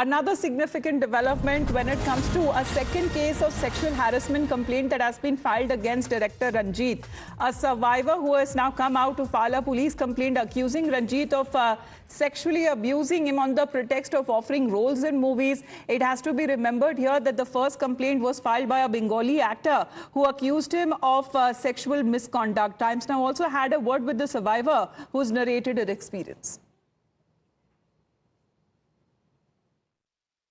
Another significant development when it comes to a second case of sexual harassment complaint that has been filed against director Ranjit. A survivor who has now come out to file a police complaint accusing Ranjit of sexually abusing him on the pretext of offering roles in movies. It has to be remembered here that the first complaint was filed by a Bengali actor who accused him of sexual misconduct. Times Now also had a word with the survivor who's narrated her experience.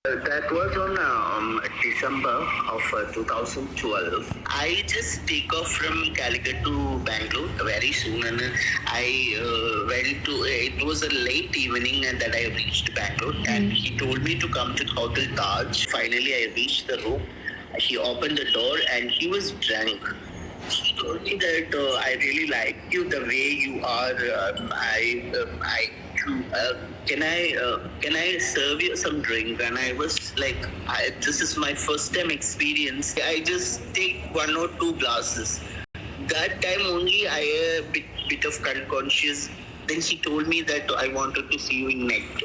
That was on December of 2012. I just take off from Calicut to Bangalore very soon, and I went to. It was a late evening, and that I reached Bangalore, and he told me to come to Hotel Taj. Finally, I reached the room. He opened the door, and he was drunk. He told me that I really like you the way you are. Can I serve you some drink? And I was like, this is my first time experience. I just take one or two glasses. That time only I a bit of conscious. Then she told me that I wanted to see you in naked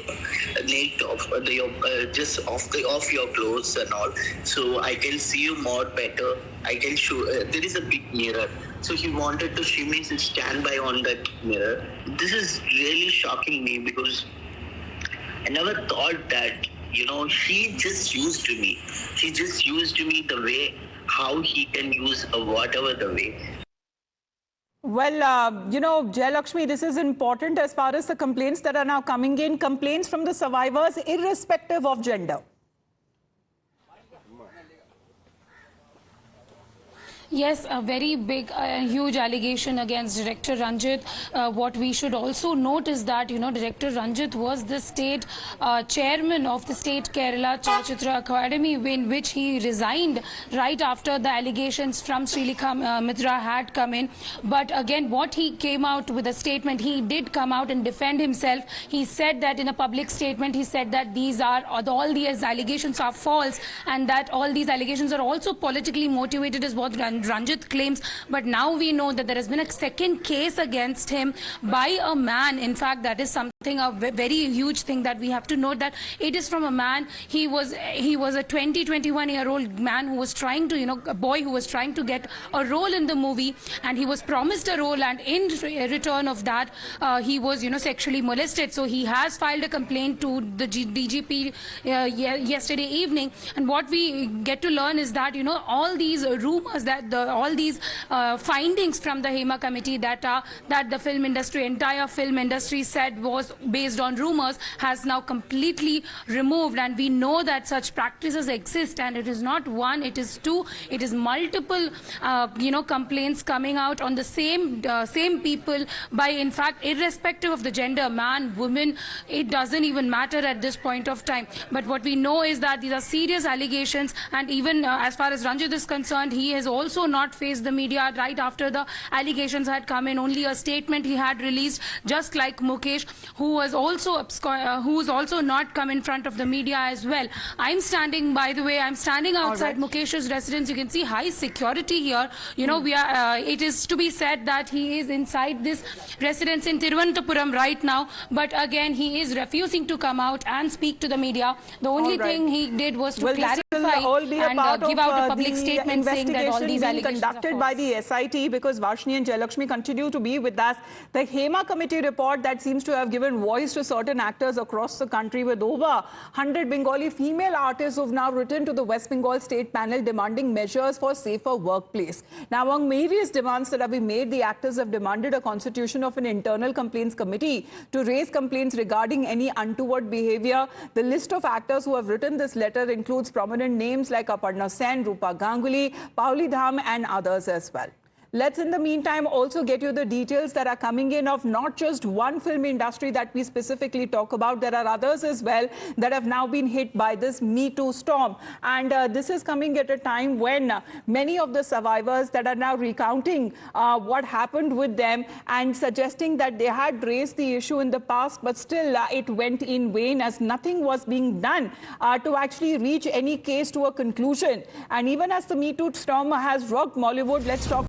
just off your clothes and all, so I can see you more better. I can show. There is a big mirror, so he wanted to see me to stand by on that mirror. This is really shocking me because I never thought that she just used me. She just used me the way how he can use whatever the way. Well, Jayalakshmi, this is important as far as the complaints that are now coming in, complaints from the survivors irrespective of gender. Yes, a very big, huge allegation against Director Ranjit. What we should also note is that, Director Ranjit was the state chairman of the State Kerala Chalachitra Academy, in which he resigned right after the allegations from Srilekha Mitra had come in. But again, what he came out with a statement, he did come out and defend himself. He said that in a public statement, he said that all these allegations are false, and that all these allegations are also politically motivated, is what Ranjit claims. But now we know that there has been a second case against him by a man. In fact, that is something, a very huge thing that we have to note, that it is from a man. He was a 21-year-old man who was trying to, a boy who was trying to get a role in the movie, and he was promised a role, and in return of that, he was, sexually molested. So he has filed a complaint to the DGP yesterday evening. And what we get to learn is that, all these rumors, that all these findings from the Hema committee that the entire film industry said was based on rumors, has now completely removed. And we know that such practices exist, and it is not one, it is two, it is multiple complaints coming out on the same people by, in fact, irrespective of the gender, man, woman, it doesn't even matter at this point of time. But what we know is that these are serious allegations, and even as far as Ranjit is concerned, he has also not faced the media right after the allegations had come in. Only a statement he had released, just like Mukesh, who was also not come in front of the media as well. I'm standing outside Mukesh's residence. You can see high security here. We are. It is to be said that he is inside this residence in Thiruvananthapuram right now. But again, he is refusing to come out and speak to the media. The only thing he did was to clarify and give out a public statement saying that all these allegations conducted by the SIT, because Varshini and Jayalakshmi continue to be with us. The Hema committee report that seems to have given voice to certain actors across the country, with over 100 Bengali female artists who've now written to the West Bengal State Panel demanding measures for safer workplace. Now, among various demands that have been made, the actors have demanded a constitution of an internal complaints committee to raise complaints regarding any untoward behavior. The list of actors who have written this letter includes prominent names like Aparna Sen, Rupa Ganguly, Pauli Dham, and others as well. Let's, in the meantime, also get you the details that are coming in of not just one film industry that we specifically talk about. There are others as well that have now been hit by this Me Too storm. And this is coming at a time when many of the survivors that are now recounting what happened with them and suggesting that they had raised the issue in the past, but still it went in vain, as nothing was being done to actually reach any case to a conclusion. And even as the Me Too storm has rocked Mollywood, let's talk